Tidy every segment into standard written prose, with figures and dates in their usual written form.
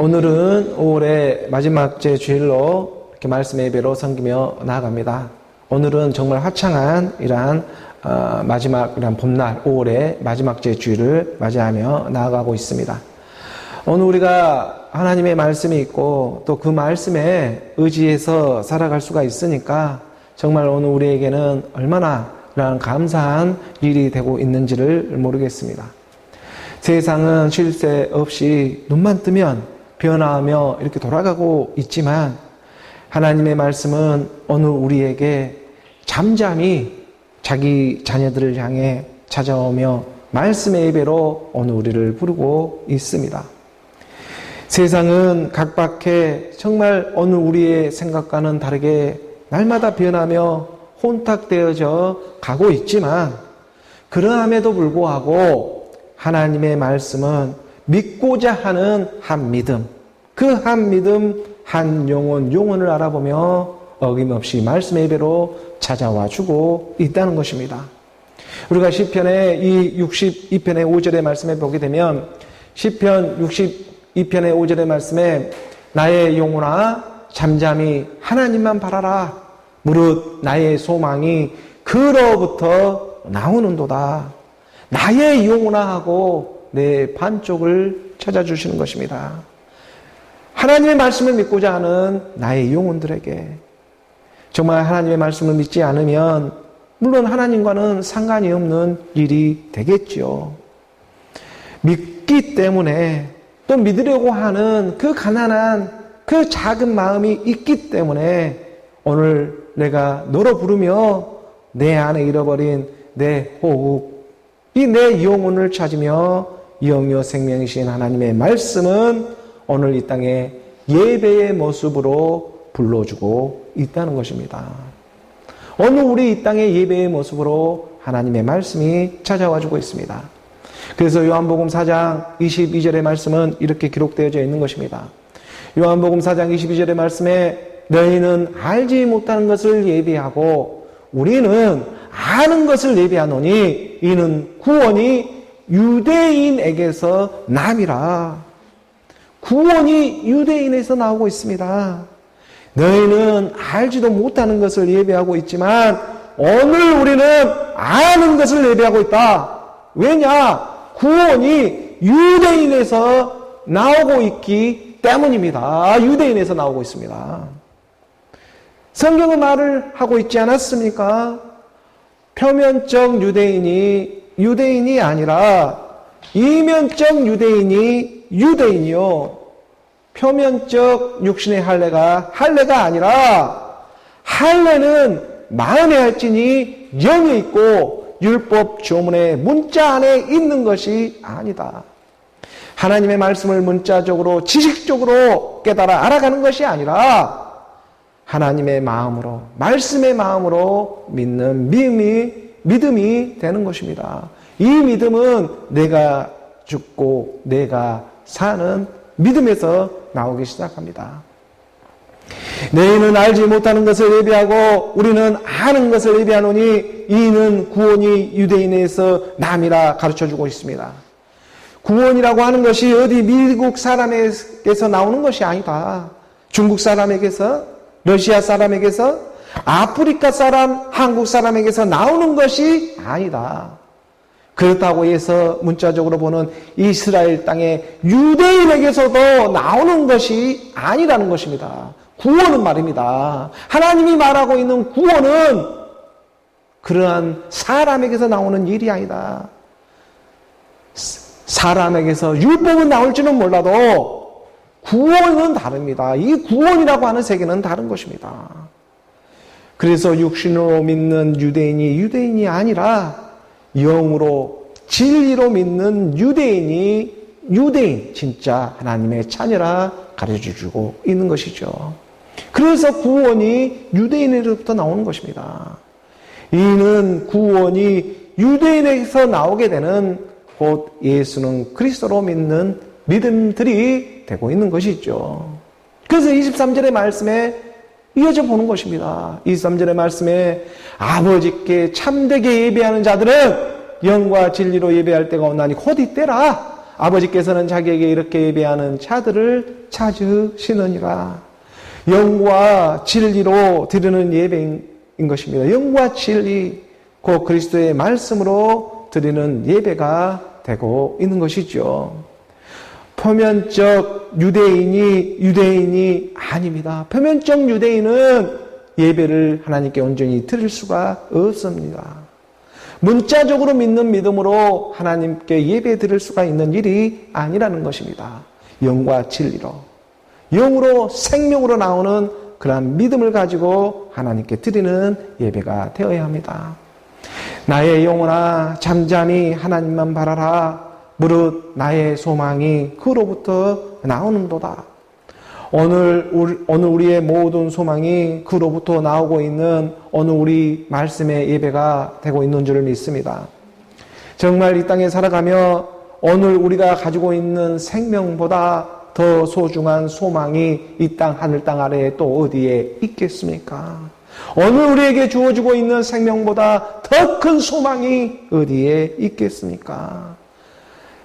오늘은 5월의 마지막 주일로 이렇게 말씀 예배로 섬기며 나아갑니다. 오늘은 정말 화창한 이러한 마지막 이러한 봄날 5월의 마지막 주일을 맞이하며 나아가고 있습니다. 오늘 우리가 하나님의 말씀이 있고 또 그 말씀에 의지해서 살아갈 수가 있으니까 정말 오늘 우리에게는 얼마나 이러한 감사한 일이 되고 있는지를 모르겠습니다. 세상은 쉴 새 없이 눈만 뜨면 변화하며 이렇게 돌아가고 있지만 하나님의 말씀은 오늘 우리에게 잠잠히 자기 자녀들을 향해 찾아오며 말씀의 예배로 오늘 우리를 부르고 있습니다. 세상은 각박해 정말 오늘 우리의 생각과는 다르게 날마다 변하며 혼탁되어져 가고 있지만 그러함에도 불구하고 하나님의 말씀은 믿고자 하는 한 믿음, 그 한 믿음, 한 영혼을 알아보며 어김없이 말씀의 예배로 찾아와 주고 있다는 것입니다. 우리가 시편의 이 62편의 5절의 말씀에 보게 되면 시편 62편의 5절의 말씀에 나의 영혼아 잠잠히 하나님만 바라라. 무릇 나의 소망이 그로부터 나오는도다. 나의 영혼아 하고 내 반쪽을 찾아주시는 것입니다. 하나님의 말씀을 믿고자 하는 나의 영혼들에게 정말 하나님의 말씀을 믿지 않으면 물론 하나님과는 상관이 없는 일이 되겠지요. 믿기 때문에 또 믿으려고 하는 그 가난한 그 작은 마음이 있기 때문에 오늘 내가 너로 부르며 내 안에 잃어버린 내 호흡 이 내 영혼을 찾으며 영이요 생명이신 하나님의 말씀은 오늘 이 땅에 예배의 모습으로 불러주고 있다는 것입니다. 오늘 우리 이 땅의 예배의 모습으로 하나님의 말씀이 찾아와주고 있습니다. 그래서 요한복음 4장 22절의 말씀은 이렇게 기록되어져 있는 것입니다. 요한복음 4장 22절의 말씀에 너희는 알지 못하는 것을 예비하고 우리는 아는 것을 예비하노니 이는 구원이 유대인에게서 남이라. 구원이 유대인에서 나오고 있습니다. 너희는 알지도 못하는 것을 예배하고 있지만 오늘 우리는 아는 것을 예배하고 있다. 왜냐? 구원이 유대인에서 나오고 있기 때문입니다. 유대인에서 나오고 있습니다. 성경은 말을 하고 있지 않았습니까? 표면적 유대인이 아니라 이면적 유대인이요. 표면적 육신의 할례가 아니라 할례는 마음에 할지니 영에 있고 율법 조문의 문자 안에 있는 것이 아니다. 하나님의 말씀을 문자적으로 지식적으로 깨달아 알아가는 것이 아니라 하나님의 마음으로 말씀의 마음으로 믿는 믿음이 되는 것입니다. 이 믿음은 내가 죽고 내가 사는 믿음에서 나오기 시작합니다. 너희는 알지 못하는 것을 예비하고 우리는 아는 것을 예비하노니 이는 구원이 유대인에서 남이라 가르쳐주고 있습니다. 구원이라고 하는 것이 어디 미국 사람에게서 나오는 것이 아니다. 중국 사람에게서, 러시아 사람에게서, 아프리카 사람, 한국 사람에게서 나오는 것이 아니다. 그렇다고 해서 문자적으로 보는 이스라엘 땅의 유대인에게서도 나오는 것이 아니라는 것입니다. 구원은 말입니다. 하나님이 말하고 있는 구원은 그러한 사람에게서 나오는 일이 아니다. 사람에게서 율법은 나올지는 몰라도 구원은 다릅니다. 이 구원이라고 하는 세계는 다른 것입니다. 그래서 육신으로 믿는 유대인이 아니라 영으로 진리로 믿는 유대인 진짜 하나님의 자녀라 가르쳐주고 있는 것이죠. 그래서 구원이 유대인으로부터 나오는 것입니다. 이는 구원이 유대인에게서 나오게 되는 곧 예수는 그리스도로 믿는 믿음들이 되고 있는 것이죠. 그래서 23절의 말씀에 이어져 보는 것입니다. 23절의 말씀에 아버지께 참되게 예배하는 자들은 영과 진리로 예배할 때가 오나니 곧 이때라. 아버지께서는 자기에게 이렇게 예배하는 자들을 찾으시느니라. 영과 진리로 드리는 예배인 것입니다. 영과 진리, 곧 그리스도의 말씀으로 드리는 예배가 되고 있는 것이죠. 표면적 유대인이 아닙니다. 표면적 유대인은 예배를 하나님께 온전히 드릴 수가 없습니다. 문자적으로 믿는 믿음으로 하나님께 예배 드릴 수가 있는 일이 아니라는 것입니다. 영과 진리로, 영으로 생명으로 나오는 그러한 믿음을 가지고 하나님께 드리는 예배가 되어야 합니다. 나의 영혼아 잠잠히 하나님만 바라라. 무릇 나의 소망이 그로부터 나오는도다. 오늘 우리의 모든 소망이 그로부터 나오고 있는 오늘 우리 말씀의 예배가 되고 있는 줄 믿습니다. 정말 이 땅에 살아가며 오늘 우리가 가지고 있는 생명보다 더 소중한 소망이 이 땅 하늘 땅 아래에 또 어디에 있겠습니까? 오늘 우리에게 주어지고 있는 생명보다 더 큰 소망이 어디에 있겠습니까?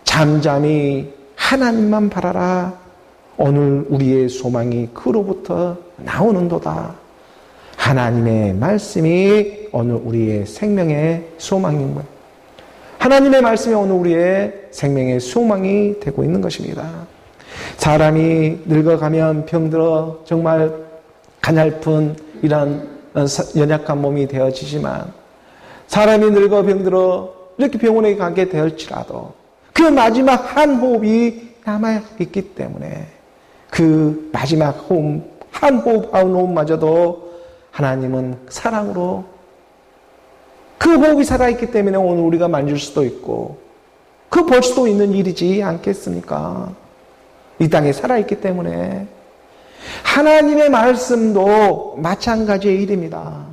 잠잠히 하나님만 바라라. 오늘 우리의 소망이 그로부터 나오는도다. 하나님의 말씀이 오늘 우리의 생명의 소망인 거예요. 하나님의 말씀이 오늘 우리의 생명의 소망이 되고 있는 것입니다. 사람이 늙어가면 병들어 정말 가냘픈 이런 연약한 몸이 되어지지만, 사람이 늙어 병들어 이렇게 병원에 가게 되었지라도 그 마지막 한 호흡이 남아있기 때문에 그 마지막 호흡, 한 호흡마저도 하나님은 사랑으로 그 호흡이 살아있기 때문에 오늘 우리가 만질 수도 있고 그 볼 수도 있는 일이지 않겠습니까? 이 땅에 살아있기 때문에. 하나님의 말씀도 마찬가지의 일입니다.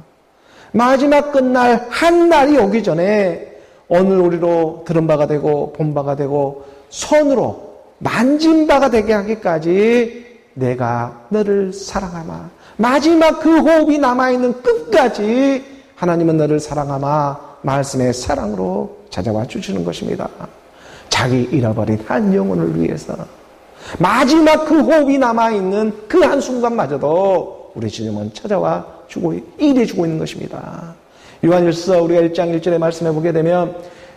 마지막 끝날 한 날이 오기 전에 오늘 우리로 들은 바가 되고 본 바가 되고 손으로 만진 바가 되게 하기까지 내가 너를 사랑하마. 마지막 그 호흡이 남아있는 끝까지 하나님은 너를 사랑하마. 말씀의 사랑으로 찾아와 주시는 것입니다. 자기 잃어버린 한 영혼을 위해서 마지막 그 호흡이 남아있는 그 한순간마저도 우리 주님은 찾아와 주고 일해주고 있는 것입니다. 요한일서 우리가 1장 1절의 말씀에 보게 되면,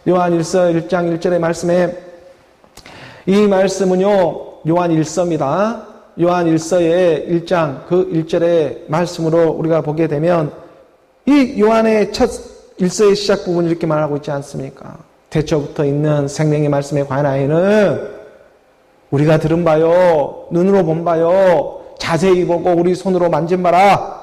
요한일서 1장 1절의 말씀에, 이 말씀은요 요한일서입니다. 요한일서의 1장 그 1절의 말씀으로 우리가 보게 되면 이 요한의 첫 일서의 시작 부분을 이렇게 말하고 있지 않습니까? 태초부터 있는 생명의 말씀에 관하여는 우리가 들은 바요, 눈으로 본 바요, 자세히 보고 우리 손으로 만진 바라.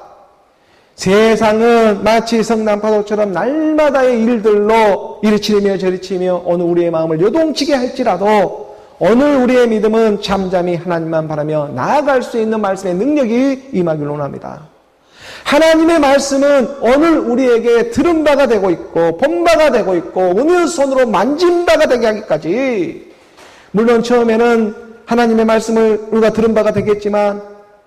세상은 마치 성난파도처럼 날마다의 일들로 이리치며 저리치며 오늘 우리의 마음을 요동치게 할지라도 오늘 우리의 믿음은 잠잠히 하나님만 바라며 나아갈 수 있는 말씀의 능력이 임하기를 원합니다. 하나님의 말씀은 오늘 우리에게 들은 바가 되고 있고 본 바가 되고 있고 우리의 손으로 만진 바가 되게 하기까지, 물론 처음에는 하나님의 말씀을 우리가 들은 바가 되겠지만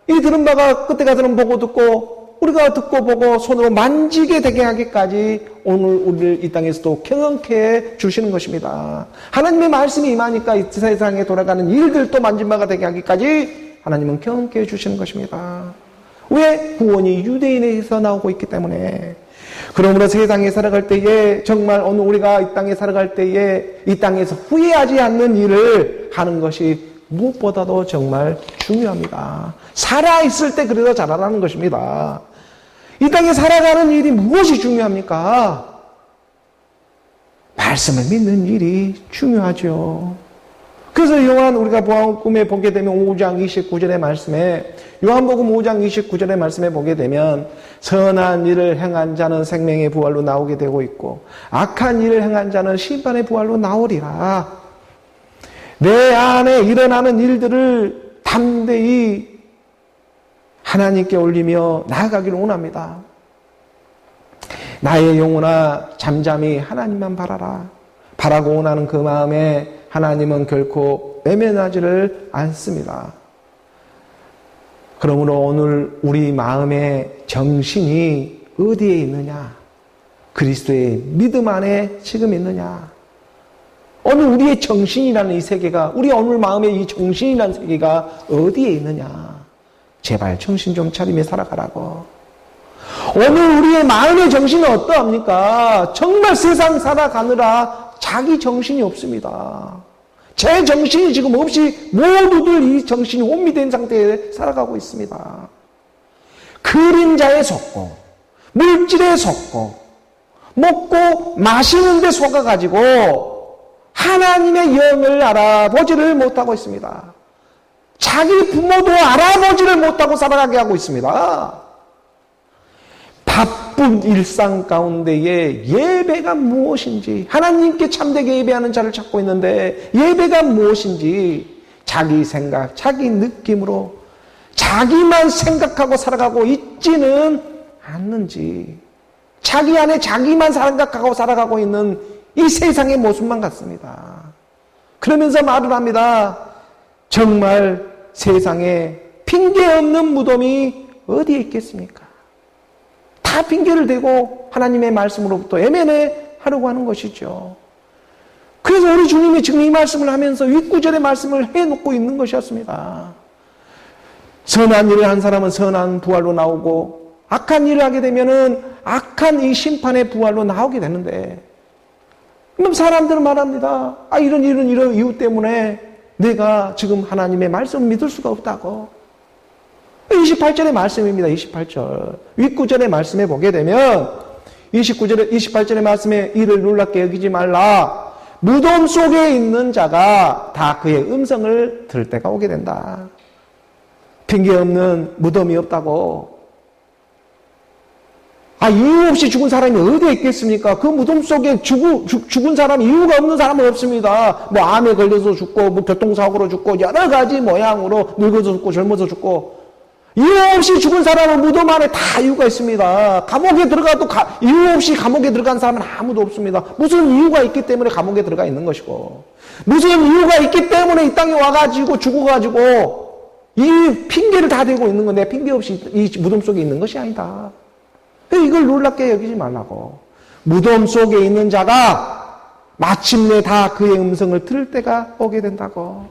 이 들은 바가 그때가 들은 보고 듣고 우리가 듣고 보고 손으로 만지게 되게 하기까지 오늘 우리를 이 땅에서도 경험케 해 주시는 것입니다. 하나님의 말씀이 임하니까 이 세상에 돌아가는 일들도 만진 바가 되게 하기까지 하나님은 경험케 해 주시는 것입니다. 왜? 구원이 유대인에서 나오고 있기 때문에. 그러므로 세상에 살아갈 때에, 정말 오늘 우리가 이 땅에 살아갈 때에 이 땅에서 후회하지 않는 일을 하는 것이 무엇보다도 정말 중요합니다. 살아있을 때 그래도 잘하라는 것입니다. 이 땅에 살아가는 일이 무엇이 중요합니까? 말씀을 믿는 일이 중요하죠. 그래서 우리가 복음에 보게 되면 5장 29절의 말씀에, 요한복음 5장 29절의 말씀에 보게 되면 선한 일을 행한 자는 생명의 부활로 나오게 되고 있고 악한 일을 행한 자는 심판의 부활로 나오리라. 내 안에 일어나는 일들을 담대히 하나님께 올리며 나아가기를 원합니다. 나의 영혼아 잠잠히 하나님만 바라라. 바라고 원하는 그 마음에 하나님은 결코 외면하지를 않습니다. 그러므로 오늘 우리 마음의 정신이 어디에 있느냐? 그리스도의 믿음 안에 지금 있느냐? 오늘 우리의 정신이라는 이 세계가, 우리 오늘 마음의 이 정신이라는 세계가 어디에 있느냐? 제발 정신 좀 차리며 살아가라고. 오늘 우리의 마음의 정신은 어떠합니까? 정말 세상 살아가느라 자기 정신이 없습니다. 제 정신이 지금 없이 모두들 이 정신이 혼미된 상태에 살아가고 있습니다. 그림자에 속고 물질에 속고 먹고 마시는 데 속아가지고 하나님의 영을 알아보지를 못하고 있습니다. 자기 부모도 알아보지를 못하고 살아가게 하고 있습니다. 바쁜 일상 가운데에 예배가 무엇인지, 하나님께 참되게 예배하는 자를 찾고 있는데 예배가 무엇인지 자기 생각, 자기 느낌으로 자기만 생각하고 살아가고 있지는 않는지, 자기 안에 자기만 생각하고 살아가고 있는 이 세상의 모습만 같습니다. 그러면서 말을 합니다. 정말 세상에 핑계 없는 무덤이 어디에 있겠습니까? 다 핑계를 대고 하나님의 말씀으로부터 애면해 하려고 하는 것이죠. 그래서 우리 주님이 지금 이 말씀을 하면서 윗구절의 말씀을 해놓고 있는 것이었습니다. 선한 일을 한 사람은 선한 부활로 나오고 악한 일을 하게 되면은 악한 이 심판의 부활로 나오게 되는데, 그럼 사람들은 말합니다. 이런 이유 때문에 내가 지금 하나님의 말씀을 믿을 수가 없다고. 28절의 말씀입니다. 28절. 윗구절의 말씀에 보게 되면 28절의 말씀에 이를 놀랍게 여기지 말라. 무덤 속에 있는 자가 다 그의 음성을 들을 때가 오게 된다. 핑계 없는 무덤이 없다고. 이유 없이 죽은 사람이 어디에 있겠습니까? 그 무덤 속에 죽은 사람, 이유가 없는 사람은 없습니다. 암에 걸려서 죽고, 교통사고로 죽고, 여러 가지 모양으로 늙어서 죽고, 젊어서 죽고. 이유 없이 죽은 사람은 무덤 안에 다 이유가 있습니다. 감옥에 들어가도 이유 없이 감옥에 들어간 사람은 아무도 없습니다. 무슨 이유가 있기 때문에 감옥에 들어가 있는 것이고, 무슨 이유가 있기 때문에 이 땅에 와가지고 죽어가지고 이 핑계를 다 대고 있는 건데, 핑계 없이 이 무덤 속에 있는 것이 아니다. 이걸 놀랍게 여기지 말라고. 무덤 속에 있는 자가 마침내 다 그의 음성을 들을 때가 오게 된다고.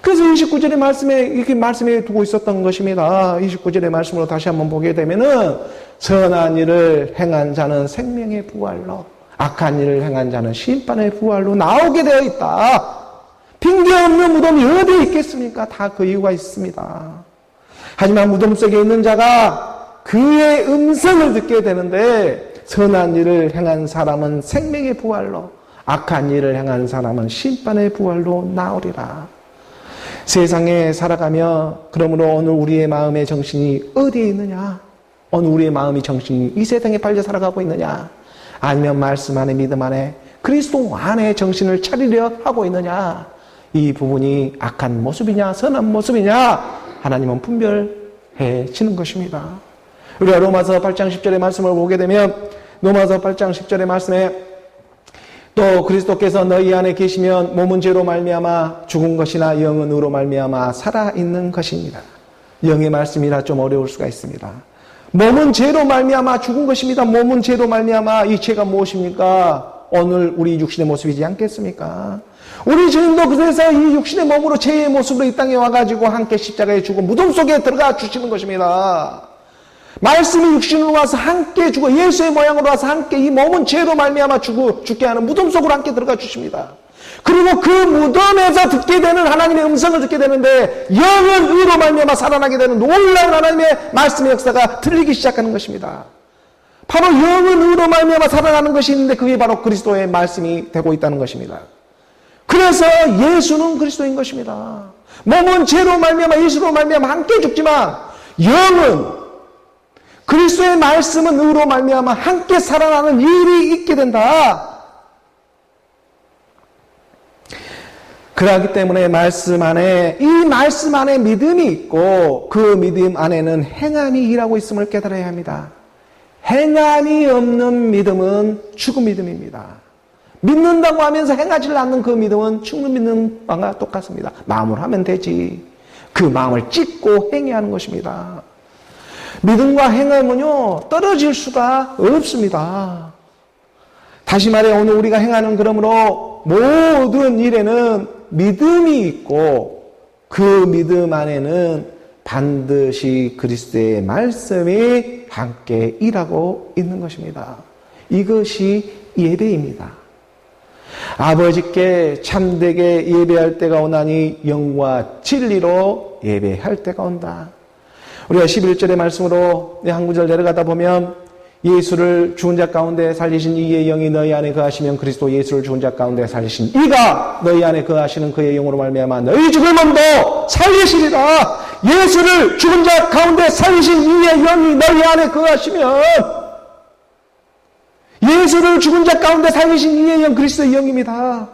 그래서 29절의 말씀에 이렇게 말씀해 두고 있었던 것입니다. 29절의 말씀으로 다시 한번 보게 되면은 선한 일을 행한 자는 생명의 부활로, 악한 일을 행한 자는 심판의 부활로 나오게 되어 있다. 핑계 없는 무덤이 어디에 있겠습니까? 다 그 이유가 있습니다. 하지만 무덤 속에 있는 자가 그의 음성을 듣게 되는데, 선한 일을 행한 사람은 생명의 부활로, 악한 일을 행한 사람은 심판의 부활로 나오리라. 세상에 살아가며 그러므로 오늘 우리의 마음의 정신이 어디에 있느냐? 오늘 우리의 마음의 정신이 이 세상에 팔려 살아가고 있느냐? 아니면 말씀 안에, 믿음 안에, 그리스도 안에 정신을 차리려 하고 있느냐? 이 부분이 악한 모습이냐 선한 모습이냐 하나님은 분별해지는 것입니다. 우리가 로마서 8장 10절의 말씀을 보게 되면, 로마서 8장 10절의 말씀에 또 그리스도께서 너희 안에 계시면 몸은 죄로 말미암아 죽은 것이나 영은 의로 말미암아 살아있는 것입니다. 영의 말씀이라 좀 어려울 수가 있습니다. 몸은 죄로 말미암아 죽은 것입니다. 몸은 죄로 말미암아, 이 죄가 무엇입니까? 오늘 우리 육신의 모습이지 않겠습니까? 우리 주님도 그래서 이 육신의 몸으로 죄의 모습으로 이 땅에 와가지고 함께 십자가에 죽어 무덤 속에 들어가 주시는 것입니다. 말씀이 육신으로 와서 함께 죽어 예수의 모양으로 와서 함께 이 몸은 죄로 말미암아 죽게 하는 무덤 속으로 함께 들어가 주십니다. 그리고 그 무덤에서 듣게 되는 하나님의 음성을 듣게 되는데, 영은 의로 말미암아 살아나게 되는 놀라운 하나님의 말씀의 역사가 들리기 시작하는 것입니다. 바로 영은 의로 말미암아 살아나는 것이 있는데, 그게 바로 그리스도의 말씀이 되고 있다는 것입니다. 그래서 예수는 그리스도인 것입니다. 몸은 죄로 말미암아 예수로 말미암아 함께 죽지만, 영은 그리스도의 말씀은 의로 말미암아 함께 살아나는 일이 있게 된다. 그렇기 때문에 말씀 안에, 이 말씀 안에 믿음이 있고 그 믿음 안에는 행함이 일하고 있음을 깨달아야 합니다. 행함이 없는 믿음은 죽은 믿음입니다. 믿는다고 하면서 행하지 않는 그 믿음은 죽는 믿음과 똑같습니다. 마음으로 하면 되지. 그 마음을 찢고 행해야 하는 것입니다. 믿음과 행함은요, 떨어질 수가 없습니다. 다시 말해 오늘 우리가 행하는 그러므로 모든 일에는 믿음이 있고 그 믿음 안에는 반드시 그리스도의 말씀이 함께 일하고 있는 것입니다. 이것이 예배입니다. 아버지께 참되게 예배할 때가 오나니 영과 진리로 예배할 때가 온다. 우리가 11절의 말씀으로 한 구절 내려가다 보면 예수를 죽은 자 가운데 살리신 이의 영이 너희 안에 거하시면 그리스도 예수를 죽은 자 가운데 살리신 이가 너희 안에 거하시는 그의 영으로 말미암아 너희 죽을 몸도 살리시리라. 예수를 죽은 자 가운데 살리신 이의 영이 너희 안에 거하시면 예수를 죽은 자 가운데 살리신 이의 영 그리스도의 영입니다.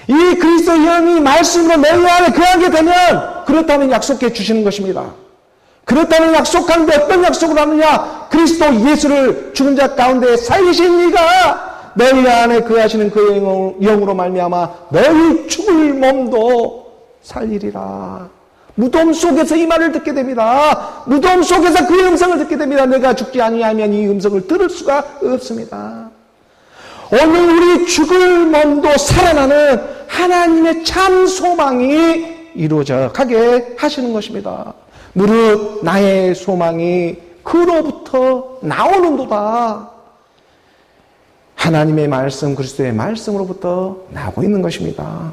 이 그리스도의 영이 말씀으로 너희 안에 거하게 되면 그렇다면 약속해 주시는 것입니다. 그렇다면 약속하는데 어떤 약속을 하느냐? 그리스도 예수를 죽은 자 가운데 살리신 이가 너희 안에 거하시는 그의 영으로 말미암아 너희 죽을 몸도 살리리라. 무덤 속에서 이 말을 듣게 됩니다. 무덤 속에서 그 음성을 듣게 됩니다. 내가 죽지 아니하면 이 음성을 들을 수가 없습니다. 오늘 우리 죽을 몸도 살아나는 하나님의 참 소망이 이루어져 가게 하시는 것입니다. 무릇 나의 소망이 그로부터 나오는도다. 하나님의 말씀, 그리스도의 말씀으로부터 나오고 있는 것입니다.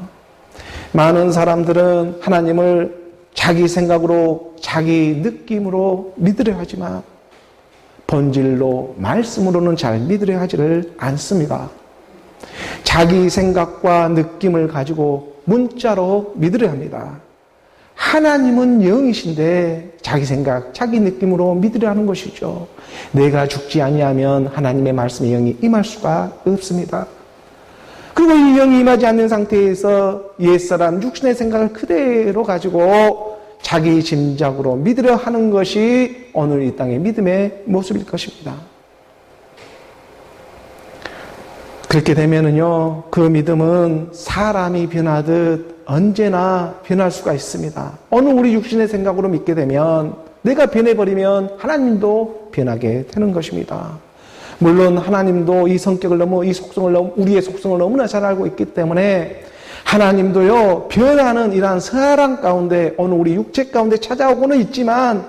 많은 사람들은 하나님을 자기 생각으로, 자기 느낌으로 믿으려 하지만 본질로, 말씀으로는 잘 믿으려 하지를 않습니다. 자기 생각과 느낌을 가지고 문자로 믿으려 합니다. 하나님은 영이신데 자기 생각, 자기 느낌으로 믿으려 하는 것이죠. 내가 죽지 아니하면 하나님의 말씀의 영이 임할 수가 없습니다. 그리고 이 영이 임하지 않는 상태에서 옛사람 육신의 생각을 그대로 가지고 자기 짐작으로 믿으려 하는 것이 오늘 이 땅의 믿음의 모습일 것입니다. 그렇게 되면은요, 그 믿음은 사람이 변하듯 언제나 변할 수가 있습니다. 어느 우리 육신의 생각으로 믿게 되면 내가 변해버리면 하나님도 변하게 되는 것입니다. 물론 하나님도 이 성격을 너무, 이 속성을 너무, 우리의 속성을 너무나 잘 알고 있기 때문에 하나님도요, 변하는 이러한 사랑 가운데 어느 우리 육체 가운데 찾아오고는 있지만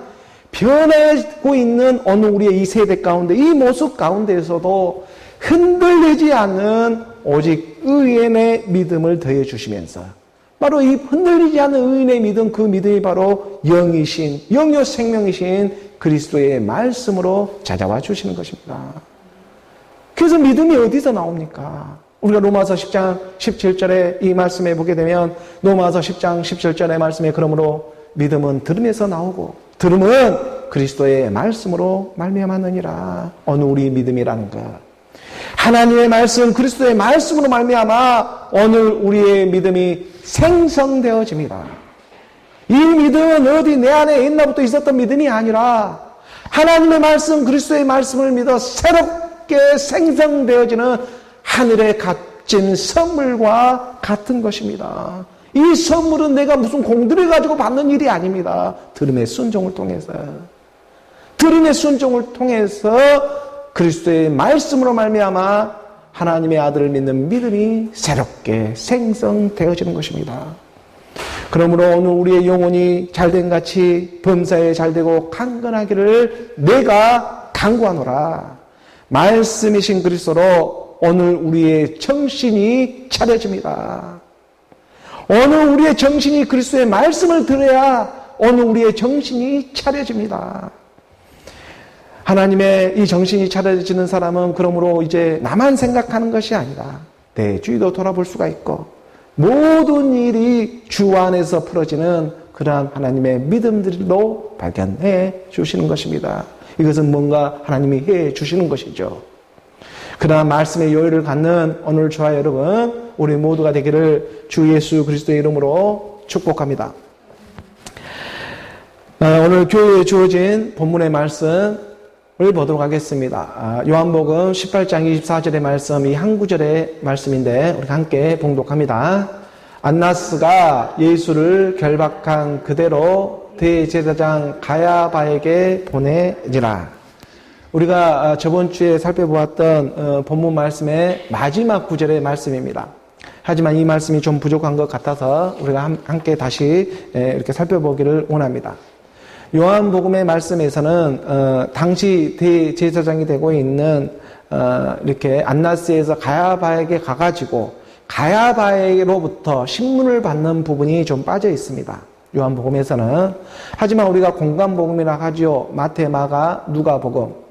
변하고 있는 어느 우리의 이 세대 가운데, 이 모습 가운데에서도 흔들리지 않는 오직 의인의 믿음을 더해 주시면서 바로 이 흔들리지 않는 의인의 믿음, 그 믿음이 바로 영이신, 영요 생명이신 그리스도의 말씀으로 찾아와 주시는 것입니다. 그래서 믿음이 어디서 나옵니까? 우리가 로마서 10장 17절에 이 말씀에 보게 되면 로마서 10장 17절의 말씀에 그러므로 믿음은 들음에서 나오고 들음은 그리스도의 말씀으로 말미암았느니라. 어느 우리 믿음이라는 것. 하나님의 말씀, 그리스도의 말씀으로 말미암아 오늘 우리의 믿음이 생성되어집니다. 이 믿음은 어디 내 안에 옛날부터 있었던 믿음이 아니라 하나님의 말씀, 그리스도의 말씀을 믿어 새롭게 생성되어지는 하늘의 값진 선물과 같은 것입니다. 이 선물은 내가 무슨 공들여 가지고 받는 일이 아닙니다. 들음의 순종을 통해서. 들음의 순종을 통해서 그리스도의 말씀으로 말미암아 하나님의 아들을 믿는 믿음이 새롭게 생성되어지는 것입니다. 그러므로 오늘 우리의 영혼이 잘된 같이 범사에 잘되고 강건하기를 내가 간구하노라. 말씀이신 그리스도로 오늘 우리의 정신이 차려집니다. 오늘 우리의 정신이 그리스도의 말씀을 들어야 오늘 우리의 정신이 차려집니다. 하나님의 이 정신이 차려지는 사람은 그러므로 이제 나만 생각하는 것이 아니라 내 주위도 돌아볼 수가 있고 모든 일이 주 안에서 풀어지는 그러한 하나님의 믿음들로 발견해 주시는 것입니다. 이것은 뭔가 하나님이 해 주시는 것이죠. 그러한 말씀의 여유를 갖는 오늘 저와 여러분, 우리 모두가 되기를 주 예수 그리스도의 이름으로 축복합니다. 오늘 교회에 주어진 본문의 말씀을 보도록 하겠습니다. 요한복음 18장 24절의 말씀이 한 구절의 말씀인데 우리 함께 봉독합니다. 안나스가 예수를 결박한 그대로 대제사장 가야바에게 보내지라. 우리가 저번 주에 살펴보았던 본문 말씀의 마지막 구절의 말씀입니다. 하지만 이 말씀이 좀 부족한 것 같아서 우리가 함께 다시 이렇게 살펴보기를 원합니다. 요한복음의 말씀에서는 당시 대제사장이 되고 있는 이렇게 안나스에서 가야바에게 가가지고 가야바에로부터 신문을 받는 부분이 좀 빠져 있습니다. 요한복음에서는. 하지만 우리가 공관복음이라고 하죠. 마태, 마가, 누가복음.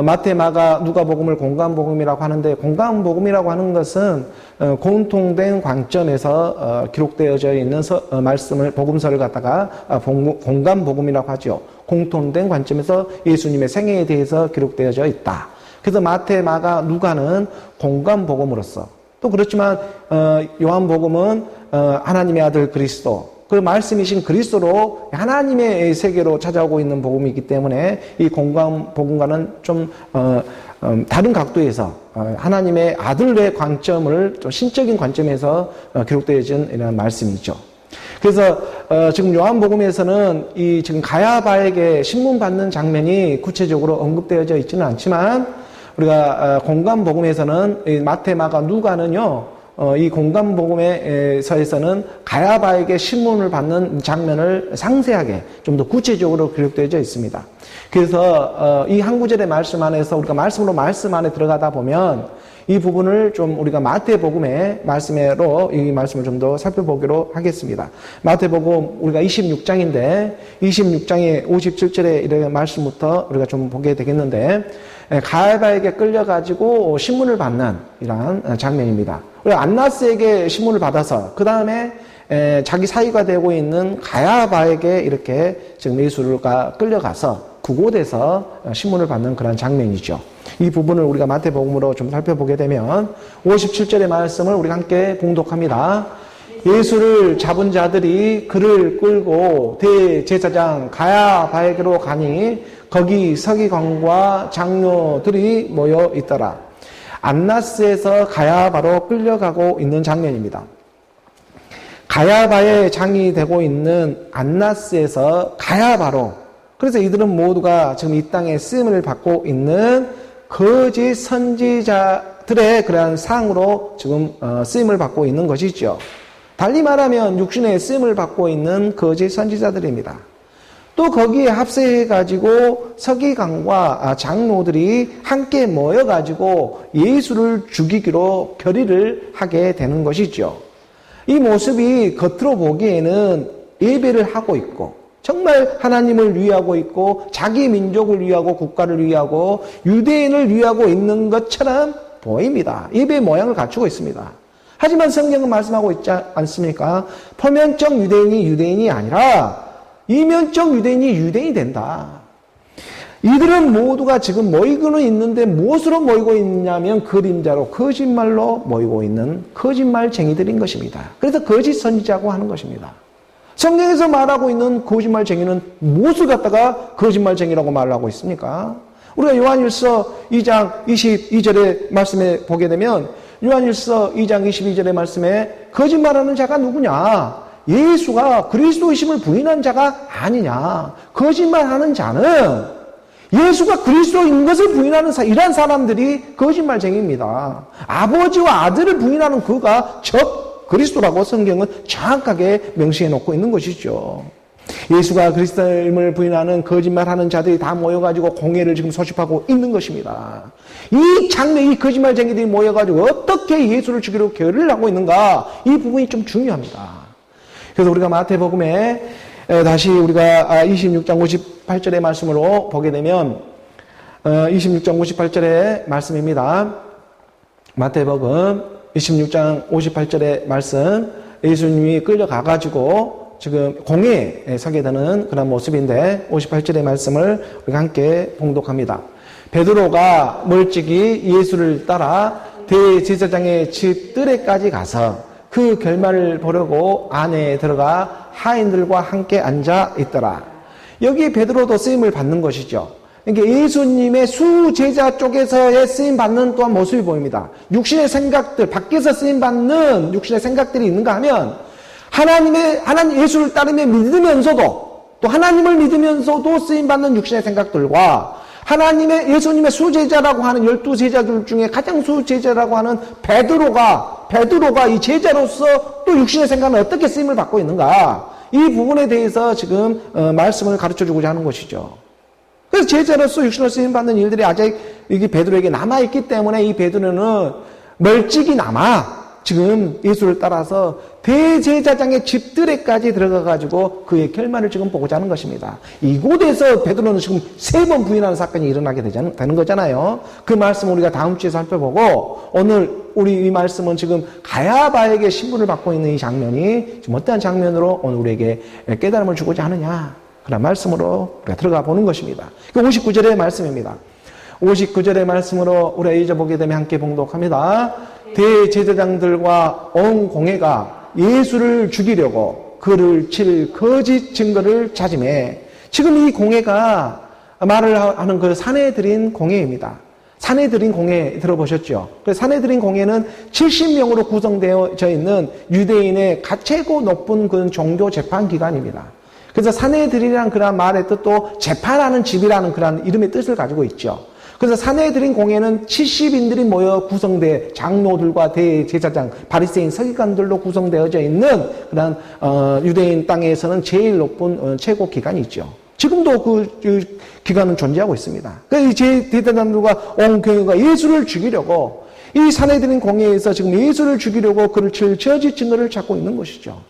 마태, 마가, 누가복음을 공관복음이라고 하는데, 공관복음이라고 하는 것은 공통된 관점에서 기록되어져 있는 말씀을, 복음서를 갖다가 공관복음이라고 하죠. 공통된 관점에서 예수님의 생애에 대해서 기록되어져 있다. 그래서 마태, 마가, 누가는 공관복음으로서, 또 그렇지만 요한복음은 하나님의 아들 그리스도, 그 말씀이신 그리스도로 하나님의 세계로 찾아오고 있는 복음이기 때문에 이 복음과는 좀 다른 각도에서 하나님의 아들의 관점을 좀 신적인 관점에서 기록되어진 이런 말씀이죠. 그래서 지금 요한복음에서는 이 지금 가야바에게 신문 받는 장면이 구체적으로 언급되어져 있지는 않지만 우리가 공관복음에서는 마태, 마가, 누가는요. 이 공관복음에서는 가야바에게 신문을 받는 장면을 상세하게 좀 더 구체적으로 기록되어져 있습니다. 그래서 이 한 구절의 말씀 안에서 우리가 말씀 안에 들어가다 보면 이 부분을 좀 우리가 마태복음의 말씀으로 이 말씀을 좀 더 살펴보기로 하겠습니다. 마태복음 우리가 26장인데 26장의 57절의 이런 말씀부터 우리가 좀 보게 되겠는데 가야바에게 끌려가지고 신문을 받는 이러한 장면입니다. 우리 안나스에게 신문을 받아서 그 다음에 자기 사위가 되고 있는 가야바에게 이렇게 지금 예수가 끌려가서 그곳에서 신문을 받는 그런 장면이죠. 이 부분을 우리가 마태복음으로 좀 살펴보게 되면 57절의 말씀을 우리가 함께 봉독합니다. 예수를 잡은 자들이 그를 끌고 대제사장 가야바에게로 가니 거기 서기관과 장로들이 모여 있더라. 안나스에서 가야바로 끌려가고 있는 장면입니다. 가야바의 장이 되고 있는 안나스에서 가야바로, 그래서 이들은 모두가 지금 이 땅에 쓰임을 받고 있는 거짓 선지자들의 그러한 상으로 지금 쓰임을 받고 있는 것이죠. 달리 말하면 육신의 쓰임을 받고 있는 거짓 선지자들입니다. 또 거기에 합세해가지고 서기관과 장로들이 함께 모여가지고 예수를 죽이기로 결의를 하게 되는 것이죠. 이 모습이 겉으로 보기에는 예배를 하고 있고 정말 하나님을 위하고 있고 자기 민족을 위하고 국가를 위하고 유대인을 위하고 있는 것처럼 보입니다. 예배의 모양을 갖추고 있습니다. 하지만 성경은 말씀하고 있지 않습니까? 표면적 유대인이 유대인이 아니라 이면적 유대인이 유대인이 된다. 이들은 모두가 지금 모이고는 있는데 무엇으로 모이고 있냐면 그림자로 거짓말로 모이고 있는 거짓말쟁이들인 것입니다. 그래서 거짓 선지자고 하는 것입니다. 성경에서 말하고 있는 거짓말쟁이는 무엇을 갖다가 거짓말쟁이라고 말을 하고 있습니까? 우리가 요한일서 2장 22절의 말씀에 보게 되면 요한일서 2장 22절의 말씀에 거짓말하는 자가 누구냐? 예수가 그리스도이심을 부인한 자가 아니냐. 거짓말하는 자는 예수가 그리스도인 것을 부인하는 이러한 사람들이 거짓말쟁이입니다. 아버지와 아들을 부인하는 그가 적 그리스도라고 성경은 정확하게 명시해 놓고 있는 것이죠. 예수가 그리스도임을 부인하는 거짓말하는 자들이 다 모여가지고 공회를 지금 소집하고 있는 것입니다. 이 장면, 이 거짓말쟁이들이 모여가지고 어떻게 예수를 죽이려고 결의를 하고 있는가, 이 부분이 좀 중요합니다. 그래서 우리가 마태복음에 다시 우리가 26장 58절의 말씀으로 보게 되면 26장 58절의 말씀입니다. 마태복음 26장 58절의 말씀, 예수님이 끌려가가지고 지금 공회에 서게 되는 그런 모습인데 58절의 말씀을 우리가 함께 봉독합니다. 베드로가 멀찍이 예수를 따라 대제사장의 집 뜰에까지 가서 그 결말을 보려고 안에 들어가 하인들과 함께 앉아 있더라. 여기 베드로도 쓰임을 받는 것이죠. 그러니까 예수님의 수제자 쪽에서의 쓰임 받는 또한 모습이 보입니다. 육신의 생각들, 밖에서 쓰임 받는 육신의 생각들이 있는가 하면 하나님 예수를 따르며 믿으면서도 또 하나님을 믿으면서도 쓰임 받는 육신의 생각들과 하나님의 예수님의 수제자라고 하는 12제자들 중에 가장 수제자라고 하는 베드로가 이 제자로서 또 육신의 생각은 어떻게 쓰임을 받고 있는가? 이 부분에 대해서 지금 말씀을 가르쳐 주고자 하는 것이죠. 그래서 제자로서 육신으로 쓰임 받는 일들이 아직 이게 베드로에게 남아 있기 때문에 이 베드로는 멀찍이나마 지금 예수를 따라서 대제사장의 집들에까지 들어가가지고 그의 결말을 지금 보고자 하는 것입니다. 이곳에서 베드로는 지금 3번 부인하는 사건이 일어나게 되는 거잖아요. 그 말씀을 우리가 다음 주에 살펴보고 오늘 우리 이 말씀은 지금 가야바에게 신분을 받고 있는 이 장면이 지금 어떠한 장면으로 오늘 우리에게 깨달음을 주고자 하느냐 그런 말씀으로 우리가 들어가 보는 것입니다. 59절의 말씀입니다. 59절의 말씀으로 우리가 잊어보게 되면 함께 봉독합니다. 대제사장들과 온 공회가 예수를 죽이려고 그를 칠 거짓 증거를 찾으매 지금 이 공회가 말을 하는 그 사내들인 공회입니다. 사내들인 공회 들어보셨죠? 그 사내들인 공회는 70명으로 구성되어져 있는 유대인의 최고 높은 그런 종교 재판 기관입니다. 그래서 사내들이라는 그런 말의 뜻도 재판하는 집이라는 그런 이름의 뜻을 가지고 있죠. 그래서 사내들인 공회는 70인들이 모여 구성돼 장로들과 대제사장, 바리새인, 서기관들로 구성되어져 있는 그런 유대인 땅에서는 제일 높은 최고 기관이 있죠. 지금도 그 기관은 존재하고 있습니다. 이 대제사장들과 온 교회가 예수를 죽이려고 이 사내들인 공회에서 지금 예수를 죽이려고 그를 칠 거짓 증거를 찾고 있는 것이죠.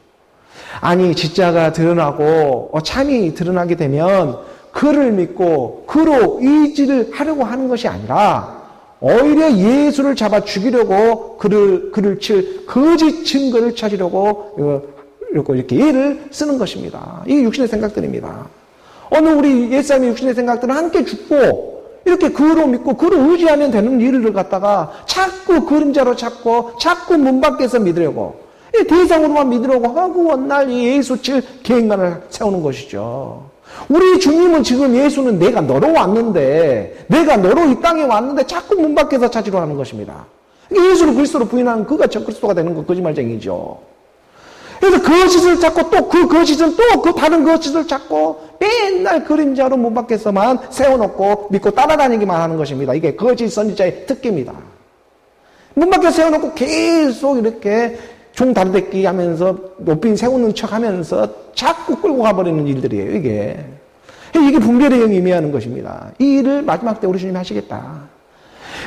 아니 진짜가 드러나고 참이 드러나게 되면 그를 믿고 그로 의지를 하려고 하는 것이 아니라 오히려 예수를 잡아 죽이려고 그를 칠 거짓 증거를 찾으려고 이렇게 예를 쓰는 것입니다. 이게 육신의 생각들입니다. 오늘 우리 옛사람의 육신의 생각들은 함께 죽고 이렇게 그로 믿고 그를 의지하면 되는 일을 갖다가 자꾸 그림자로 찾고 자꾸 문 밖에서 믿으려고 대상으로만 믿으려고 하고 원날 예수 칠 계획만을 세우는 것이죠. 우리 주님은 지금 예수는 내가 너로 왔는데 내가 너로 이 땅에 왔는데 자꾸 문 밖에서 찾으려 하는 것입니다. 예수를 그리스도로 부인하는 그가 저 그리스도가 되는 건 거짓말쟁이죠. 그래서 거짓을 찾고 또 그 거짓은 또 그 다른 거짓을 찾고 맨날 그림자로 문 밖에서만 세워놓고 믿고 따라다니기만 하는 것입니다. 이게 거짓 선지자의 특기입니다. 문 밖에 세워놓고 계속 이렇게 종 다루대끼 하면서 높이 세우는 척 하면서 자꾸 끌고 가버리는 일들이에요, 이게. 이게 분별의 영이 의미하는 것입니다. 이 일을 마지막 때 우리 주님이 하시겠다.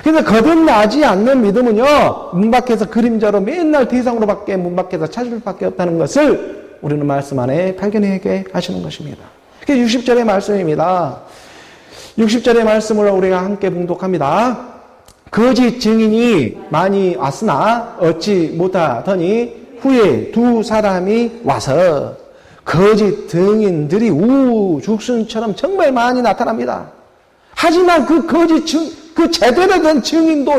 그래서 거듭나지 않는 믿음은요, 문 밖에서 그림자로 맨날 대상으로밖에 문 밖에서 찾을 밖에 없다는 것을 우리는 말씀 안에 발견하게 하시는 것입니다. 그게 60절의 말씀입니다. 60절의 말씀을 우리가 함께 봉독합니다. 거짓 증인이 많이 왔으나 얻지 못하더니 후에 두 사람이 와서 거짓 증인들이 우죽순처럼 정말 많이 나타납니다. 하지만 그 거짓 그 제대로 된 증인도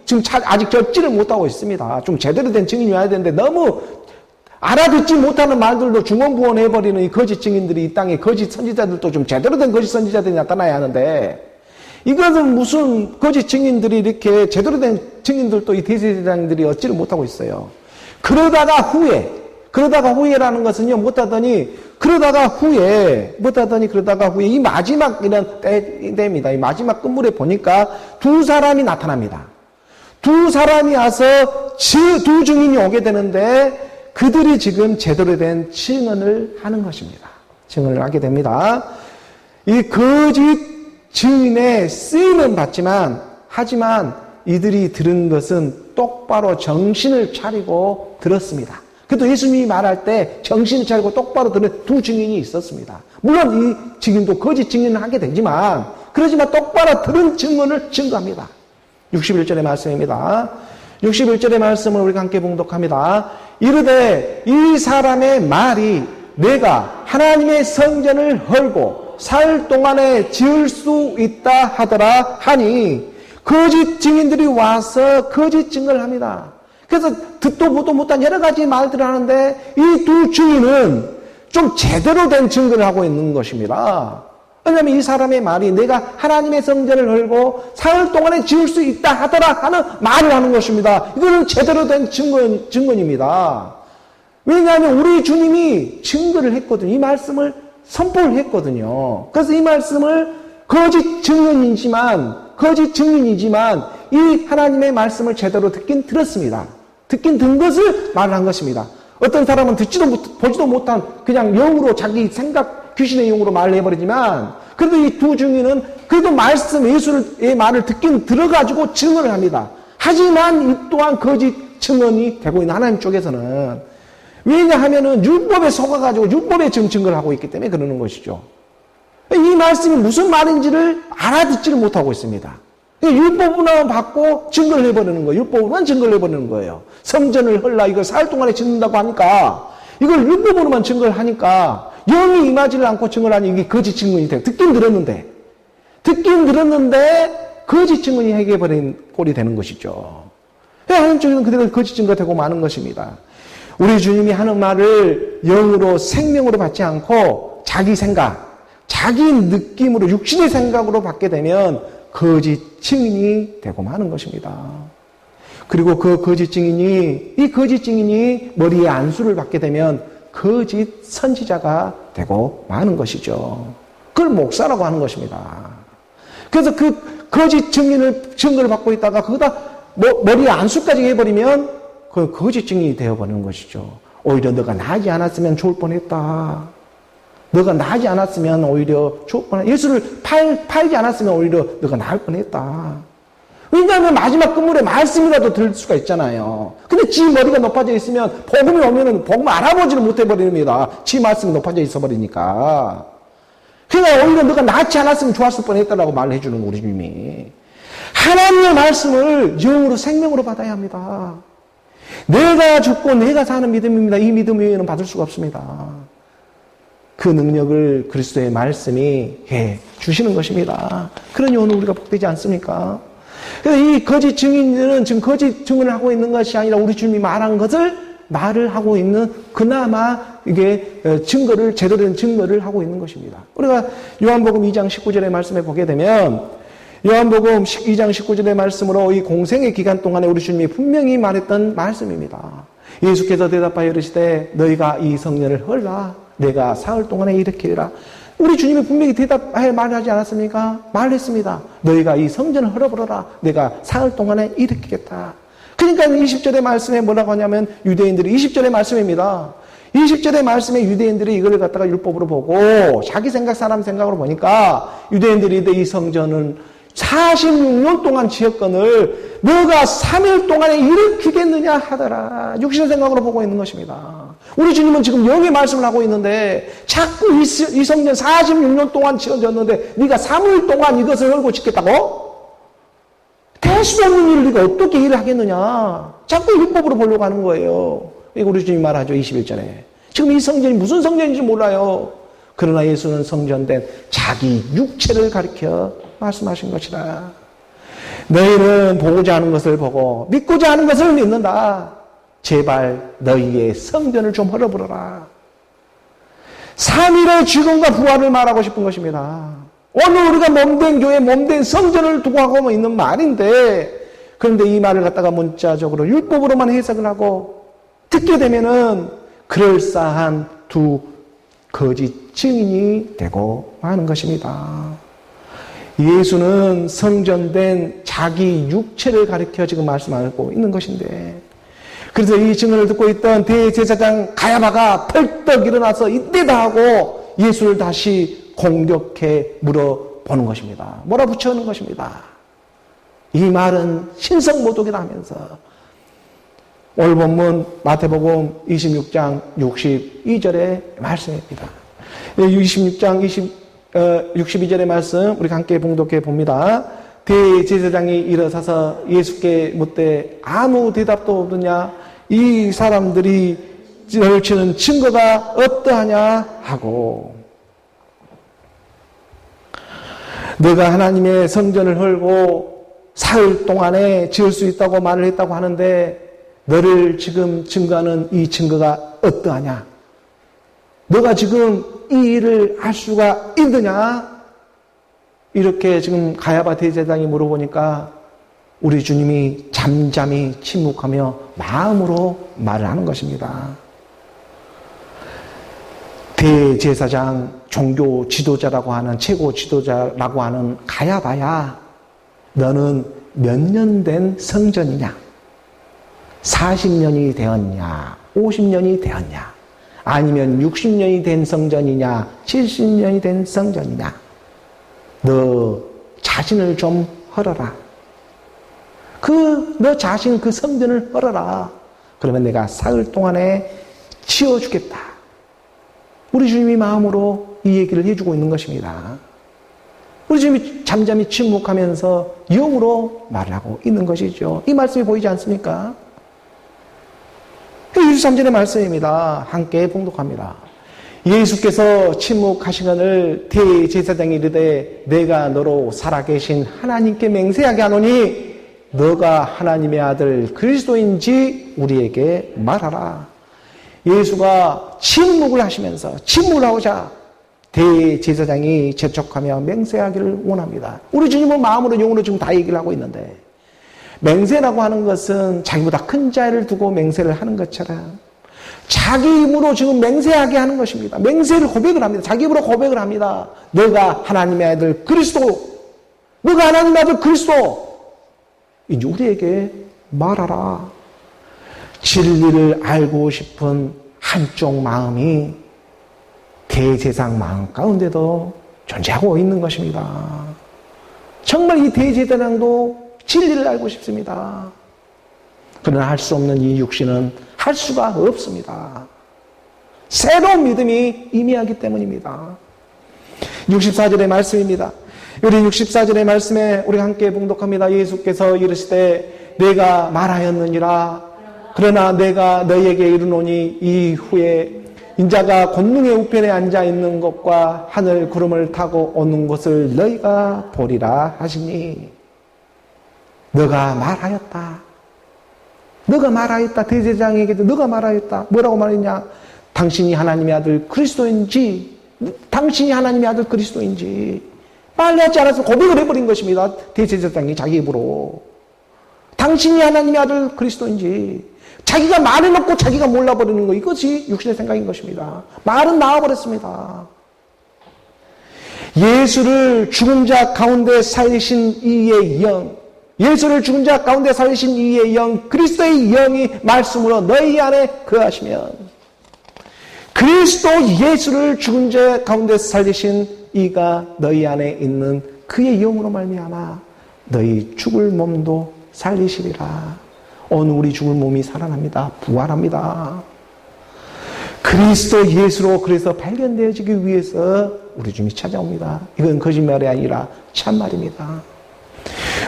지금 아직 접지를 못하고 있습니다. 좀 제대로 된 증인이 와야 되는데 너무 알아듣지 못하는 말들도 중언부언해버리는 이 거짓 증인들이 이 땅에 거짓 선지자들도 좀 제대로 된 거짓 선지자들이 나타나야 하는데 이것은 무슨 거짓 증인들이 이렇게 제대로 된 증인들도 이 대제사장들이 얻지를 못하고 있어요. 그러다가 후에라는 것은요, 그러다가 후에 이 마지막 이런 때입니다. 이 마지막 끝물에 보니까 두 사람이 나타납니다. 두 사람이 와서 두 증인이 오게 되는데 그들이 지금 제대로 된 증언을 하는 것입니다. 증언을 하게 됩니다. 이 거짓 증인의 쓰임은 하지만 이들이 들은 것은 똑바로 정신을 차리고 들었습니다. 그래도 예수님이 말할 때 정신을 차리고 똑바로 들은 두 증인이 있었습니다. 물론 이 증인도 거짓 증인을 하게 되지만 그러지만 똑바로 들은 증언을 증거합니다. 61절의 말씀입니다. 61절의 말씀을 우리가 함께 봉독합니다. 이르되 이 사람의 말이 내가 하나님의 성전을 헐고 살 동안에 지을 수 있다 하더라 하니 거짓 증인들이 와서 거짓 증언을 합니다. 그래서 듣도 보도 못한 여러 가지 말들을 하는데 이 두 증인은 좀 제대로 된 증거를 하고 있는 것입니다. 왜냐하면 이 사람의 말이 내가 하나님의 성전을 헐고 사흘 동안에 지을 수 있다 하더라 하는 말을 하는 것입니다. 이거는 제대로 된 증거입니다. 왜냐하면 우리 주님이 증거를 했거든요. 이 말씀을 선포를 했거든요. 그래서 이 말씀을 거짓 증인이지만 이 하나님의 말씀을 제대로 듣긴 들었습니다. 듣긴 든 것을 말을 한 것입니다. 어떤 사람은 보지도 못한 그냥 영으로 자기 생각, 귀신의 영으로 말을 해버리지만 그래도 이 두 증인은 그래도 예수의 말을 듣긴 들어가지고 증언을 합니다. 하지만 이 또한 거짓 증언이 되고 있는 하나님 쪽에서는 왜냐하면은 율법에 속아가지고 율법에 증거를 하고 있기 때문에 그러는 것이죠. 이 말씀이 무슨 말인지를 알아듣지를 못하고 있습니다. 율법으로만 받고 증거를 해버리는 거예요. 율법으로만 증거를 해버리는 거예요. 성전을 헐라 이걸 사흘 동안에 짓는다고 하니까 이걸 율법으로만 증거를 하니까 영이 임하지를 않고 증거를 하니 이게 거짓 증언이 돼요. 듣긴 들었는데 거짓 증언이 해결해버린 꼴이 되는 것이죠. 하나님 쪽에는 그대로 거짓 증거가 되고 마는 것입니다. 우리 주님이 하는 말을 영으로 생명으로 받지 않고 자기 생각, 자기 느낌으로 육신의 생각으로 받게 되면 거짓 증인이 되고 마는 것입니다. 그리고 이 거짓 증인이 머리에 안수를 받게 되면 거짓 선지자가 되고 마는 것이죠. 그걸 목사라고 하는 것입니다. 그래서 그 거짓 증거를 받고 있다가 거기다 머리에 안수까지 해버리면 그 거짓 증인이 되어버리는 것이죠. 오히려 너가 나지 않았으면 좋을 뻔했다. 너가 나지 않았으면 오히려 좋을 뻔했다. 예수를 팔지 않았으면 오히려 너가 나을 뻔했다. 왜냐하면 마지막 끝물에 말씀이라도 들을 수가 있잖아요. 근데 지 머리가 높아져 있으면 복음이 오면은 복음 알아보지를 못해버립니다. 지 말씀이 높아져 있어버리니까. 그러니까 오히려 너가 낫지 않았으면 좋았을 뻔했다라고 말을 해주는 우리 주님이. 하나님의 말씀을 영으로 생명으로 받아야 합니다. 내가 죽고 내가 사는 믿음입니다. 이 믿음 외에는 받을 수가 없습니다. 그 능력을 그리스도의 말씀이 해 주시는 것입니다. 그러니 오늘 우리가 복되지 않습니까? 그래서 이 거짓 증인들은 지금 거짓 증언을 하고 있는 것이 아니라 우리 주님이 말한 것을 말을 하고 있는 그나마 이게 제대로 된 증거를 하고 있는 것입니다. 우리가 요한복음 2장 19절의 말씀에 보게 되면 요한복음 2장 19절의 말씀으로 이 공생의 기간 동안에 우리 주님이 분명히 말했던 말씀입니다. 예수께서 대답하여 이르시되 너희가 이 성년을 헐라 내가 사흘 동안에 일으키리라. 우리 주님이 분명히 대답하여 말하지 않았습니까? 말했습니다. 너희가 이 성전을 헐어버려라. 내가 사흘 동안에 일으키겠다. 그러니까 20절의 말씀에 뭐라고 하냐면 유대인들이 20절의 말씀입니다. 20절의 말씀에 유대인들이 이걸 갖다가 율법으로 보고 자기 생각 사람 생각으로 보니까 유대인들이 이 성전은 46년 동안 지었건을 너가 3일 동안에 일으키겠느냐 하더라. 육신의 생각으로 보고 있는 것입니다. 우리 주님은 지금 영의 말씀을 하고 있는데 자꾸 이 성전 46년 동안 지어졌는데 네가 3일 동안 이것을 열고 짓겠다고? 될 수 없는 일을 네가 어떻게 일을 하겠느냐. 자꾸 율법으로 보려고 하는 거예요. 이거 우리 주님이 말하죠. 21절에. 지금 이 성전이 무슨 성전인지 몰라요. 그러나 예수는 성전된 자기 육체를 가리켜 말씀하신 것이다. 너희는 보고자 하는 것을 보고 믿고자 하는 것을 믿는다. 제발 너희의 성전을 좀 헐어버려라. 3일의 죽음과 부활을 말하고 싶은 것입니다. 오늘 우리가 몸된 교회, 몸된 성전을 두고 하고 있는 말인데 그런데 이 말을 갖다가 문자적으로 율법으로만 해석을 하고 듣게 되면은 그럴싸한 두 거짓 증인이 되고 마는 것입니다. 예수는 성전된 자기 육체를 가리켜 지금 말씀하고 있는 것인데 그래서 이 증언을 듣고 있던 대제사장 가야바가 펄떡 일어나서 이때다 하고 예수를 다시 공격해 물어보는 것입니다. 몰아붙여오는 것입니다. 이 말은 신성모독이라 하면서 오늘 본문 마태복음 26장 62절의 말씀입니다. 26장 62절의 말씀 우리 함께 봉독해 봅니다. 대제사장이 일어서서 예수께 묻되 아무 대답도 없느냐 이 사람들이 너를 치는 증거가 어떠하냐 하고 너가 하나님의 성전을 헐고 사흘 동안에 지을 수 있다고 말을 했다고 하는데 너를 지금 증거하는 이 증거가 어떠하냐? 너가 지금 이 일을 할 수가 있느냐? 이렇게 지금 가야바 대제사장이 물어보니까 우리 주님이 잠잠히 침묵하며 마음으로 말을 하는 것입니다. 대제사장 종교 지도자라고 하는, 최고 지도자라고 하는 가야봐야 너는 몇 년 된 성전이냐? 40년이 되었냐? 50년이 되었냐? 아니면 60년이 된 성전이냐? 70년이 된 성전이냐? 너 자신을 좀 헐어라. 너 자신 그 성전을 헐어라. 그러면 내가 사흘 동안에 치워주겠다. 우리 주님이 마음으로 이 얘기를 해주고 있는 것입니다. 우리 주님이 잠잠히 침묵하면서 영으로 말하고 있는 것이죠. 이 말씀이 보이지 않습니까? 23절의 말씀입니다. 함께 봉독합니다. 예수께서 침묵하시거늘 대제사장이 이르되 내가 너로 살아계신 하나님께 맹세하게 하노니 너가 하나님의 아들 그리스도인지 우리에게 말하라. 예수가 침묵을 하시면서 침묵을 하고자 대제사장이 재촉하며 맹세하기를 원합니다. 우리 주님은 마음으로 영으로 지금 다 얘기를 하고 있는데, 맹세라고 하는 것은 자기보다 큰 자를 두고 맹세를 하는 것처럼 자기 힘으로 지금 맹세하게 하는 것입니다. 맹세를 고백을 합니다. 자기 힘으로 고백을 합니다. 너가 하나님의 아들 그리스도, 너가 하나님의 아들 그리스도, 이제 우리에게 말하라. 진리를 알고 싶은 한쪽 마음이 대제사장 마음 가운데도 존재하고 있는 것입니다. 정말 이 대제사장도 진리를 알고 싶습니다. 그러나 할 수 없는 이 육신은 할 수가 없습니다. 새로운 믿음이 임해하기 때문입니다. 64절의 말씀입니다. 우리 64절의 말씀에 우리가 함께 봉독합니다. 예수께서 이르시되 내가 말하였느니라. 그러나 내가 너희에게 이르노니 이후에 인자가 권능의 우편에 앉아있는 것과 하늘 구름을 타고 오는 것을 너희가 보리라 하시니, 너가 말하였다. 너가 말하였다. 대제사장에게도 너가 말하였다. 뭐라고 말했냐? 당신이 하나님의 아들 그리스도인지, 당신이 하나님의 아들 그리스도인지 빨리 하지 않아서 고백을 해버린 것입니다. 대제사장이 자기 입으로 당신이 하나님의 아들 그리스도인지. 자기가 말해놓고 자기가 몰라버리는 거, 이것이 육신의 생각인 것입니다. 말은 나와버렸습니다. 예수를 죽은 자 가운데 살리신 이의 영, 예수를 죽은 자 가운데 살리신 이의 영, 그리스도의 영이 말씀으로 너희 안에 거하시면, 그리스도 예수를 죽은 자 가운데 살리신 이가 너희 안에 있는 그의 영으로 말미암아 너희 죽을 몸도 살리시리라. 오늘 우리 죽을 몸이 살아납니다. 부활합니다. 그리스도 예수로 그래서 발견되어지기 위해서 우리 주님이 찾아옵니다. 이건 거짓말이 아니라 참말입니다.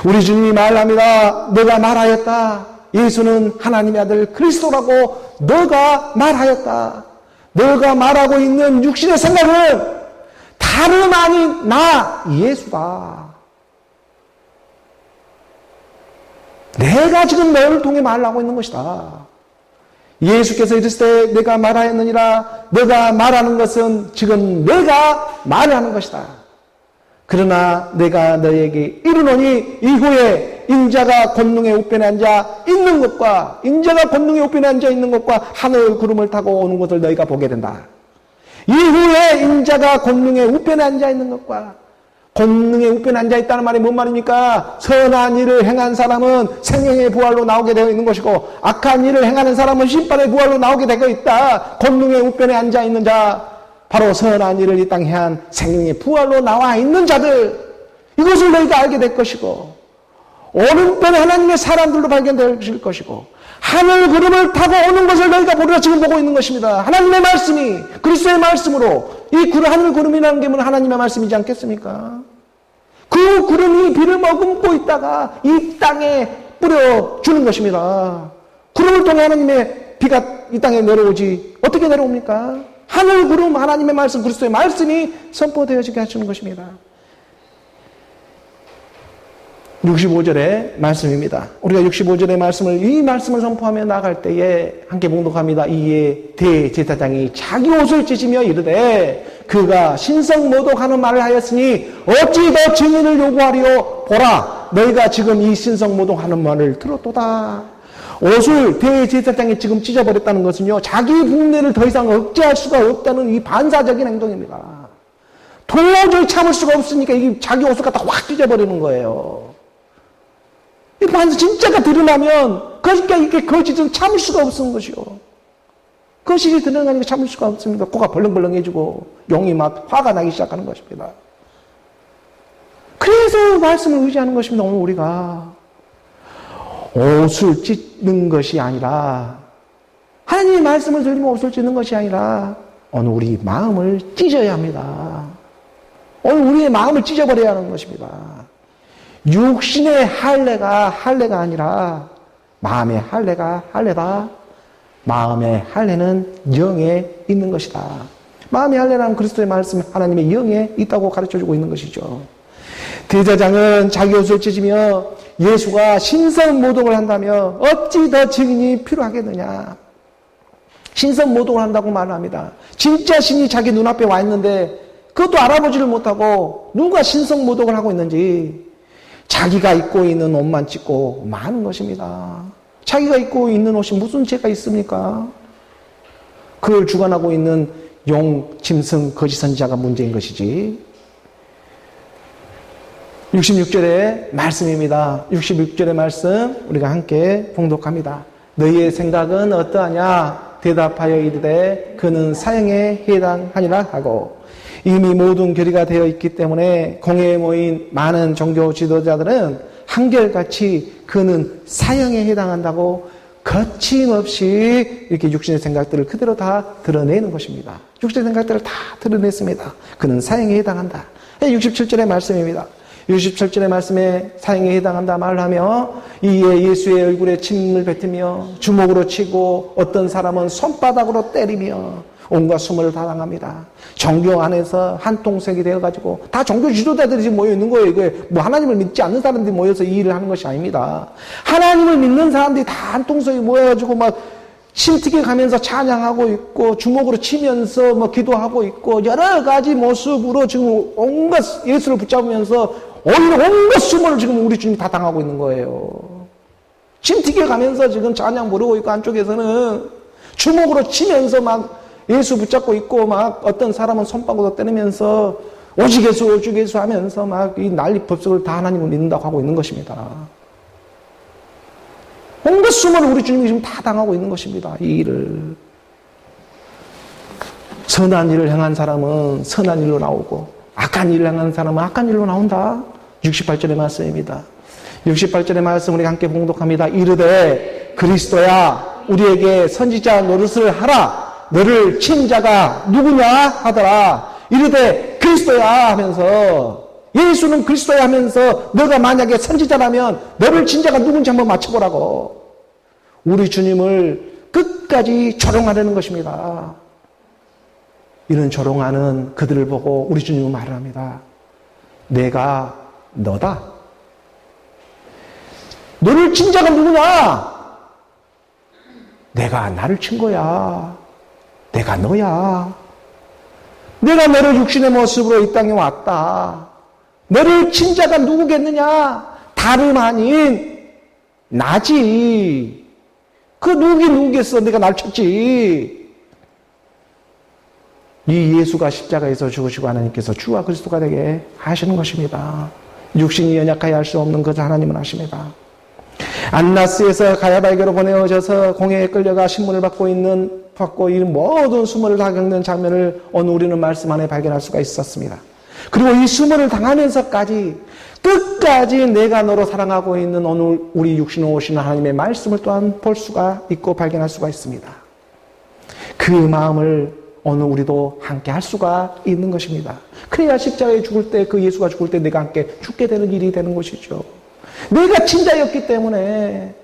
우리 주님이 말합니다. 너가 말하였다. 예수는 하나님의 아들 그리스도라고 너가 말하였다. 너가 말하고 있는 육신의 생각은 다름 아닌 나 예수다. 내가 지금 너를 통해 말하고 있는 것이다. 예수께서 이르시되 내가 말하였느니라. 너가 말하는 것은 지금 내가 말하는 것이다. 그러나 내가 너에게 이르노니 이후에 인자가 권능의 우편에 앉아 있는 것과, 인자가 권능의 우편에 앉아 있는 것과 하늘 구름을 타고 오는 것을 너희가 보게 된다. 이후에 인자가 권능의 우편에 앉아 있는 것과, 권능의 우편에 앉아 있다는 말이 뭔 말입니까? 선한 일을 행한 사람은 생명의 부활로 나오게 되어 있는 것이고, 악한 일을 행하는 사람은 심판의 부활로 나오게 되어 있다. 권능의 우편에 앉아 있는 자, 바로 선한 일을 이 땅에 한 생명의 부활로 나와 있는 자들, 이것을 너희가 알게 될 것이고, 오른편에 하나님의 사람들로 발견될 것이고, 하늘 구름을 타고 오는 것을 너희가 보리라. 지금 보고 있는 것입니다. 하나님의 말씀이 그리스도의 말씀으로, 이 하늘 구름이라는 게 하나님의 말씀이지 않겠습니까? 그 구름이 비를 머금고 있다가 이 땅에 뿌려주는 것입니다. 구름을 통해 하나님의 비가 이 땅에 내려오지 어떻게 내려옵니까? 하늘 구름, 하나님의 말씀, 그리스도의 말씀이 선포되어지게 하시는 것입니다. 65절의 말씀입니다. 우리가 65절의 말씀을, 이 말씀을 선포하며 나갈 때에 함께 봉독합니다. 이에 대제사장이 자기 옷을 찢으며 이르되 그가 신성모독하는 말을 하였으니 어찌 더 증인을 요구하리요? 보라, 너희가 지금 이 신성모독하는 말을 들었도다. 옷을 대제사장이 지금 찢어버렸다는 것은요, 자기 분내를 더 이상 억제할 수가 없다는 이 반사적인 행동입니다. 도저히 참을 수가 없으니까 이게 자기 옷을 갖다 확 찢어버리는 거예요. 이 반드시 진짜가 드러나면 그러니까 이렇게 거짓은 참을 수가 없는 것이요. 거짓이 드러나니까 참을 수가 없습니다. 코가 벌렁벌렁해지고 용이 막 화가 나기 시작하는 것입니다. 그래서 말씀을 의지하는 것입니다. 오늘 우리가 옷을 찢는 것이 아니라 하나님의 말씀을 들으면 옷을 찢는 것이 아니라 오늘 우리 마음을 찢어야 합니다. 오늘 우리의 마음을 찢어버려야 하는 것입니다. 육신의 할례가 할례가 아니라 마음의 할례가 할례다. 마음의 할례는 영에 있는 것이다. 마음의 할례라는 그리스도의 말씀 하나님의 영에 있다고 가르쳐주고 있는 것이죠. 대제사장은 자기 옷을 찢으며 예수가 신성모독을 한다며 어찌 더 증인이 필요하겠느냐. 신성모독을 한다고 말을 합니다. 진짜 신이 자기 눈앞에 와 있는데 그것도 알아보지를 못하고 누가 신성모독을 하고 있는지 자기가 입고 있는 옷만 찢고 마는 것입니다. 자기가 입고 있는 옷이 무슨 죄가 있습니까? 그걸 주관하고 있는 용, 짐승, 거짓 선지자가 문제인 것이지. 66절의 말씀입니다. 66절의 말씀 우리가 함께 봉독합니다. 너희의 생각은 어떠하냐? 대답하여 이르되 그는 사형에 해당하니라 하고 이미 모든 결의가 되어 있기 때문에 공회에 모인 많은 종교 지도자들은 한결같이 그는 사형에 해당한다고 거침없이 이렇게 육신의 생각들을 그대로 다 드러내는 것입니다. 육신의 생각들을 다 드러냈습니다. 그는 사형에 해당한다. 67절의 말씀입니다. 67절의 말씀에 사형에 해당한다 말을 하며 이에 예수의 얼굴에 침을 뱉으며 주먹으로 치고 어떤 사람은 손바닥으로 때리며 온갖 수모를 다 당합니다. 종교 안에서 한통색이 되어가지고 다 종교 지도자들이 지금 모여있는 거예요. 이게 뭐 하나님을 믿지 않는 사람들이 모여서 이 일을 하는 것이 아닙니다. 하나님을 믿는 사람들이 다 한통색이 모여가지고 막 침튀겨 가면서 찬양하고 있고 주먹으로 치면서 뭐 기도하고 있고 여러 가지 모습으로 지금 온갖 예수를 붙잡으면서 오히려 온갖 수모를 지금 우리 주님이 다 당하고 있는 거예요. 침튀겨 가면서 지금 찬양 부르고 있고 한쪽에서는 주먹으로 치면서 막 예수 붙잡고 있고 막 어떤 사람은 손바닥으로 때리면서 오직 예수 오직 예수 하면서 막 이 난리법석을 다 하나님을 믿는다고 하고 있는 것입니다. 온갖 수모를 우리 주님이 지금 다 당하고 있는 것입니다. 이 일을. 선한 일을 행한 사람은 선한 일로 나오고 악한 일을 행한 사람은 악한 일로 나온다. 68절의 말씀입니다. 68절의 말씀 우리 함께 봉독합니다. 이르되 그리스도야 우리에게 선지자 노릇을 하라. 너를 친 자가 누구냐 하더라. 이르되 그리스도야 하면서 예수는 그리스도야 하면서 너가 만약에 선지자라면 너를 친 자가 누군지 한번 맞춰보라고. 우리 주님을 끝까지 조롱하려는 것입니다. 이런 조롱하는 그들을 보고 우리 주님은 말을 합니다. 내가 너다. 너를 친 자가 누구냐? 내가 나를 친 거야. 내가 너야. 내가 너를 육신의 모습으로 이 땅에 왔다. 너를 친 자가 누구겠느냐? 다름 아닌 나지. 그 누구겠어? 내가 날 쳤지. 이 예수가 십자가에서 죽으시고 하나님께서 주와 그리스도가 되게 하시는 것입니다. 육신이 연약하여 할 수 없는 그 하나님은 하십니다. 안나스에서 가야바에게로 보내어져서 공회에 끌려가 신문을 받고 이 모든 수모를 다 겪는 장면을 오늘 우리는 말씀 안에 발견할 수가 있었습니다. 그리고 이 수모를 당하면서까지 끝까지 내가 너로 사랑하고 있는 오늘 우리 육신을 오시는 하나님의 말씀을 또한 볼 수가 있고 발견할 수가 있습니다. 그 마음을 오늘 우리도 함께 할 수가 있는 것입니다. 그래야 십자가에 죽을 때 그 예수가 죽을 때 내가 함께 죽게 되는 일이 되는 것이죠. 내가 친자였기 때문에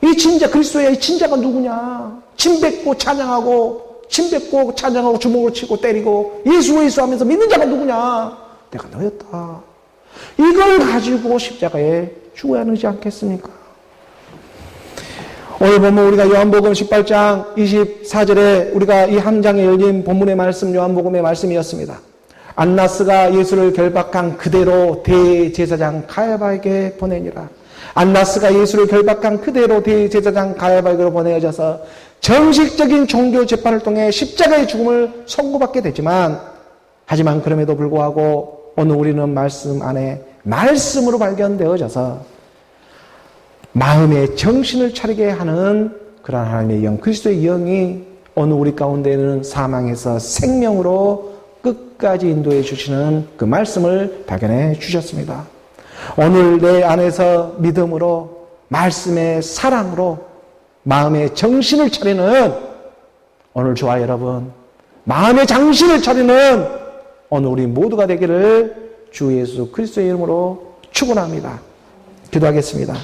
이 친자 그리스도의 이 친자가 누구냐? 침 뱉고 찬양하고 주먹으로 치고 때리고 예수 하면서 믿는 자가 누구냐? 내가 너였다. 이걸 가지고 십자가에 죽어야 하지 않겠습니까? 오늘 보면 우리가 요한복음 18장 24절에 우리가 이 한 장에 열린 본문의 말씀 요한복음의 말씀이었습니다. 안나스가 예수를 결박한 그대로 대제사장 가야바에게 보내니라. 안나스가 예수를 결박한 그대로 대제사장 가야바에게로 보내어져서 정식적인 종교 재판을 통해 십자가의 죽음을 선고받게 되지만 하지만 그럼에도 불구하고 오늘 우리는 말씀 안에 말씀으로 발견되어져서 마음의 정신을 차리게 하는 그러한 하나님의 영, 그리스도의 영이 오늘 우리 가운데는 사망에서 생명으로 끝까지 인도해 주시는 그 말씀을 발견해 주셨습니다. 오늘 내 안에서 믿음으로 말씀의 사랑으로 마음의 정신을 차리는 오늘 저와 여러분 마음의 정신을 차리는 오늘 우리 모두가 되기를 주 예수 그리스도의 이름으로 축원합니다. 기도하겠습니다.